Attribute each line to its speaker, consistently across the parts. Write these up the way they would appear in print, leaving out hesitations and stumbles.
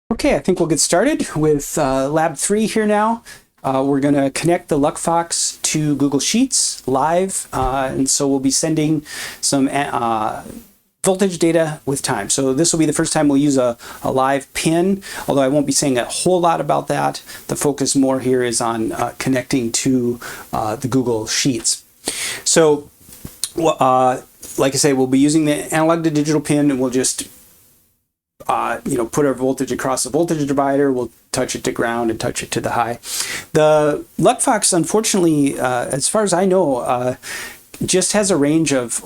Speaker 1: Okay, I think we'll get started with lab 3 here now. We're going to connect the LuckFox to Google Sheets live, and so we'll be sending some voltage data with time. So this will be the first time we'll use a live pin, although I won't be saying a whole lot about that. The focus more here is on connecting to the Google Sheets. So like I say, we'll be using the analog to digital pin, and we'll just put our voltage across the voltage divider. We'll touch it to ground and touch it to the high. The LuckFox, unfortunately, as far as I know, just has a range of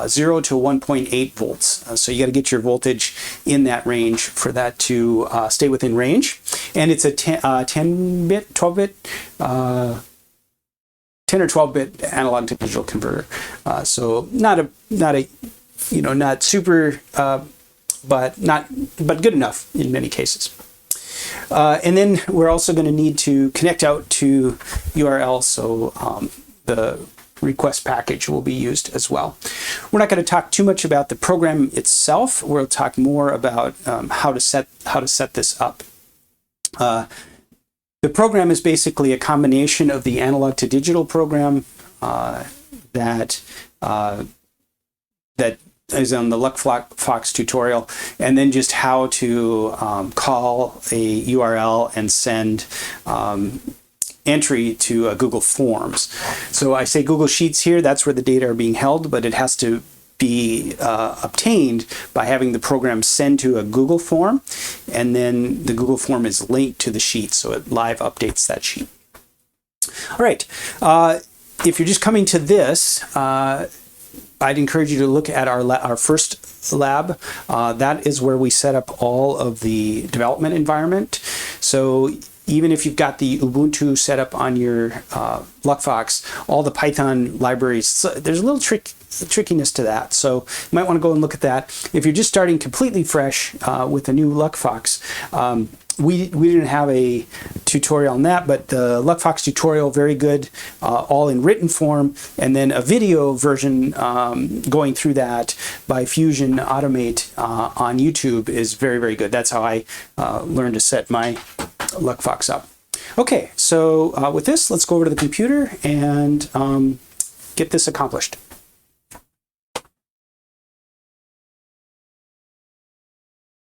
Speaker 1: 0 to 1.8 volts. So you got to get your voltage in that range for that to stay within range. And it's a 10-bit, 12-bit, 10 or 12-bit analog to digital converter. So not super, but good enough in many cases. And then we're also going to need to connect out to URL, so the request package will be used as well. We're not going to talk too much about the program itself. We'll talk more about how to set this up. The program is basically a combination of the analog to digital program that is on the LuckFox tutorial, and then just how to call a URL and send entry to Google Forms. So I say Google Sheets here, that's where the data are being held, but it has to be obtained by having the program send to a Google form, and then the Google form is linked to the sheet, so it live updates that sheet. All right, if you're just coming to this, I'd encourage you to look at our first lab. That is where we set up all of the development environment. So even if you've got the Ubuntu set up on your LuckFox, all the Python libraries, there's a little trickiness to that. So you might want to go and look at that. If you're just starting completely fresh with a new LuckFox, we didn't have a tutorial on that, but the LuckFox tutorial, very good, all in written form, and then a video version going through that by Fusion Automate on YouTube is very, very good. That's how I learned to set my LuckFox up. Okay, so with this, let's go over to the computer and get this accomplished.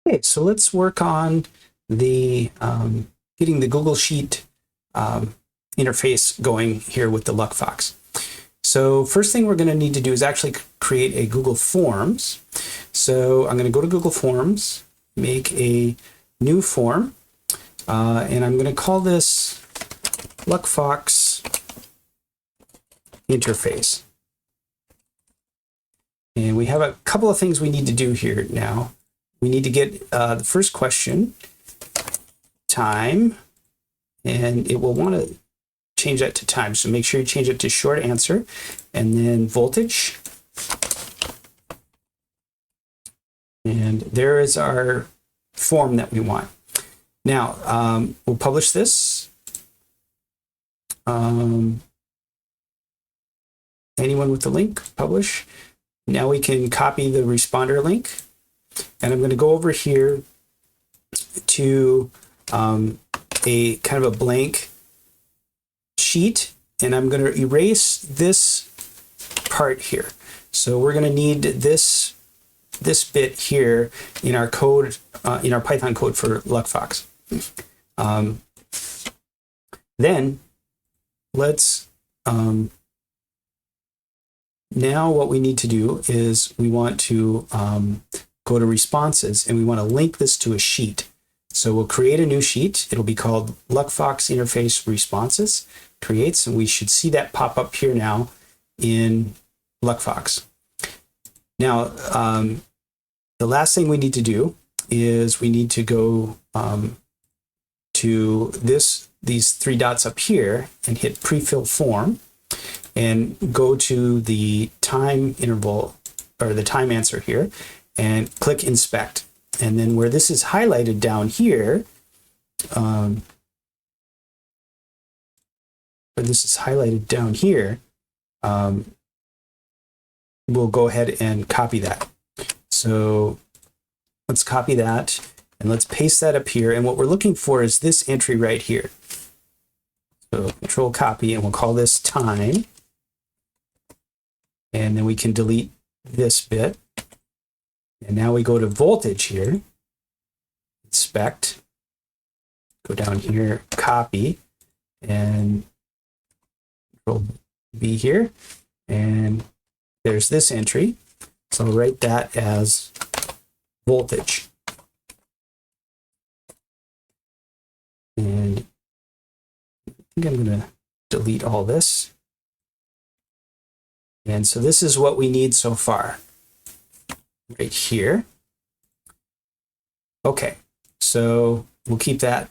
Speaker 1: Okay, so let's work on the getting the Google Sheet interface going here with the LuckFox. So first thing we're going to need to do is actually create a Google Forms. So I'm going to go to Google Forms, make a new form, and I'm going to call this LuckFox interface. And we have a couple of things we need to do here now. We need to get the first question, time, and it will want to change that to time. So make sure you change it to short answer, and then voltage. And there is our form that we want. Now, we'll publish this. Anyone with the link, publish. Now we can copy the responder link. And I'm going to go over here to a kind of a blank sheet, and I'm going to erase this part here. So we're going to need this bit here in our code, in our Python code for LuckFox. Then let's now what we need to do is we want to go to responses, and we want to link this to a sheet. So we'll create a new sheet. It'll be called LuckFox Interface Responses. Creates, and we should see that pop up here now in LuckFox. Now, the last thing we need to do is we need to go to these three dots up here and hit Prefill Form and go to the time interval, or the time answer here, and click Inspect. And then where this is highlighted down here, we'll go ahead and copy that. So let's copy that And let's paste that up here. And what we're looking for is this entry right here. So control copy, and we'll call this time. And then we can delete this bit. And now we go to voltage here, inspect, go down here, copy, and control V here. And there's this entry. So I'll write that as voltage. And I think I'm going to delete all this. And so this is what we need so far, right here. Okay, so we'll keep that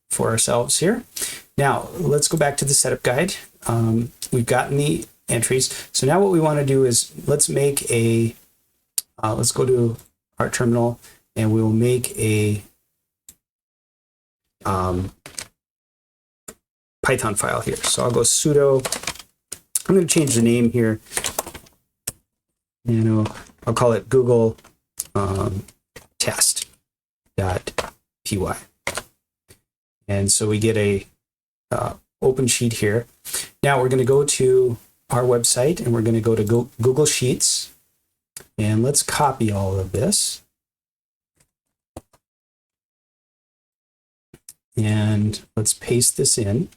Speaker 1: for ourselves here. Now, let's go back to the setup guide. We've gotten the entries. So now what we want to do is let's make a, let's go to our terminal, and we will make a Python file here. So I'll go sudo, I'm going to change the name here, and I'll call it Google test.py. And so we get a open sheet here. Now we're going to go to our website, and we're going to go to Google Sheets, and let's copy all of this. And let's paste this in.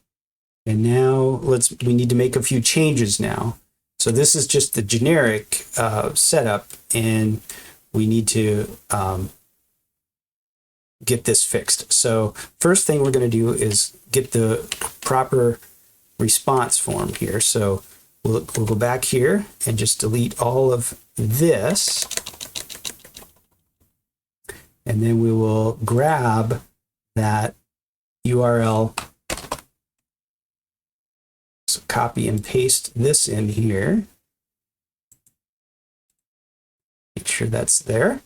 Speaker 1: And now we need to make a few changes now. So this is just the generic setup, and we need to get this fixed. So first thing we're going to do is get the proper response form here. So we'll go back here and just delete all of this. And then we will grab that URL. So copy and paste this in here. Make sure that's there.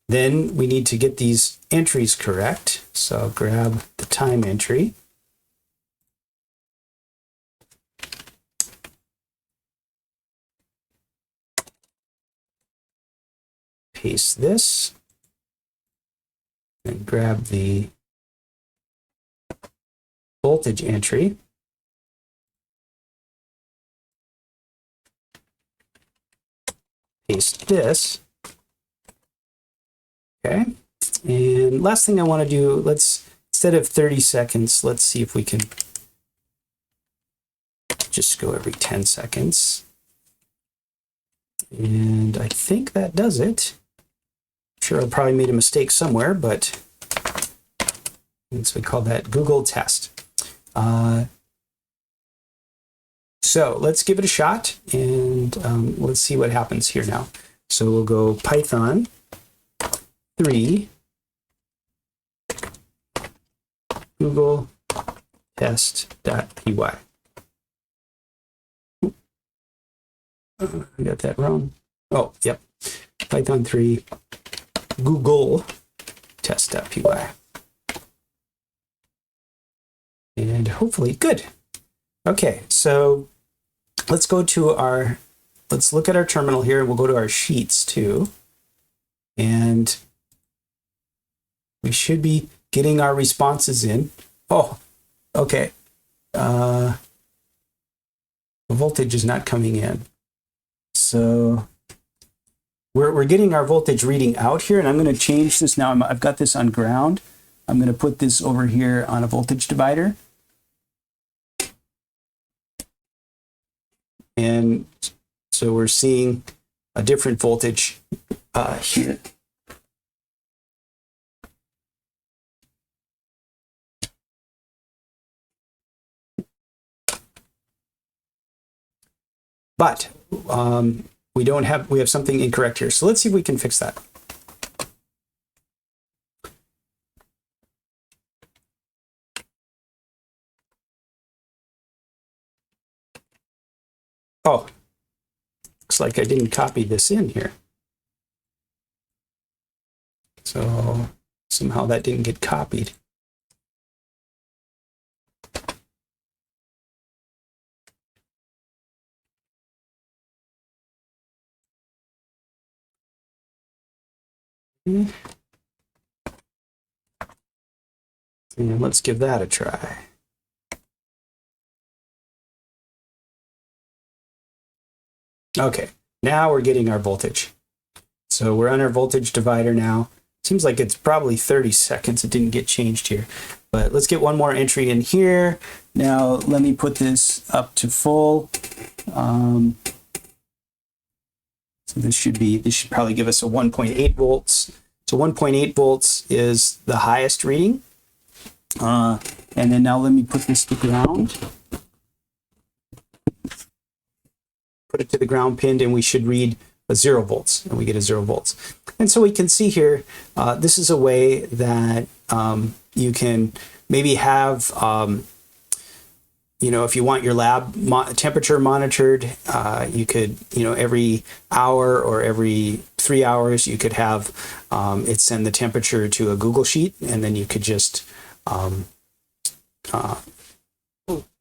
Speaker 1: Then we need to get these entries correct. So I'll grab the time entry. Paste this. And grab the voltage entry. Paste this. Okay. And last thing I want to do, instead of 30 seconds, let's see if we can just go every 10 seconds. And I think that does it. I'm sure I probably made a mistake somewhere, but so we call that Google test. So let's give it a shot, and let's see what happens here now. So we'll go Python 3 Google test.py. I got that wrong. Oh, yep. Python 3 Google test.py. And hopefully, good. Okay, so let's go to let's look at our terminal here, and we'll go to our sheets too. And we should be getting our responses in. Oh, okay. The voltage is not coming in. So we're getting our voltage reading out here, and I'm going to change this now. I've got this on ground. I'm going to put this over here on a voltage divider. And so we're seeing a different voltage here. But we have something incorrect here. So let's see if we can fix that. Oh, looks like I didn't copy this in here. So somehow that didn't get copied. And let's give that a try. Okay, now we're getting our voltage. So we're on our voltage divider now. Seems like it's probably 30 seconds. It didn't get changed here. But let's get one more entry in here. Now let me put this up to full. So this should probably give us a 1.8 volts. So 1.8 volts is the highest reading. And then now let me put this to ground. Put it to the ground pin, and we should read a 0 volts, and we get a 0 volts. And so we can see here, this is a way that you can maybe have, if you want your lab temperature monitored, you could, every hour or every 3 hours, you could have it send the temperature to a Google Sheet, and then you could just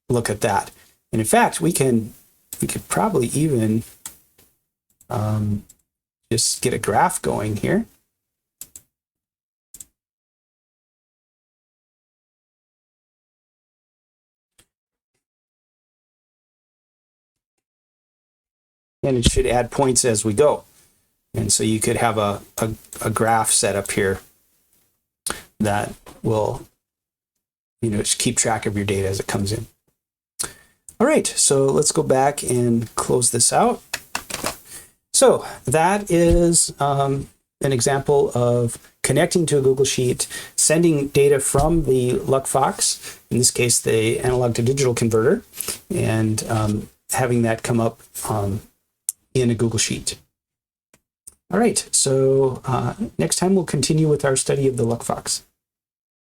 Speaker 1: look at that. And in fact, we could probably even just get a graph going here. And it should add points as we go. And so you could have a graph set up here that will, just keep track of your data as it comes in. All right, so let's go back and close this out. So that is an example of connecting to a Google Sheet, sending data from the LuckFox, in this case, the analog to digital converter, and having that come up in a Google Sheet. All right, so next time we'll continue with our study of the LuckFox.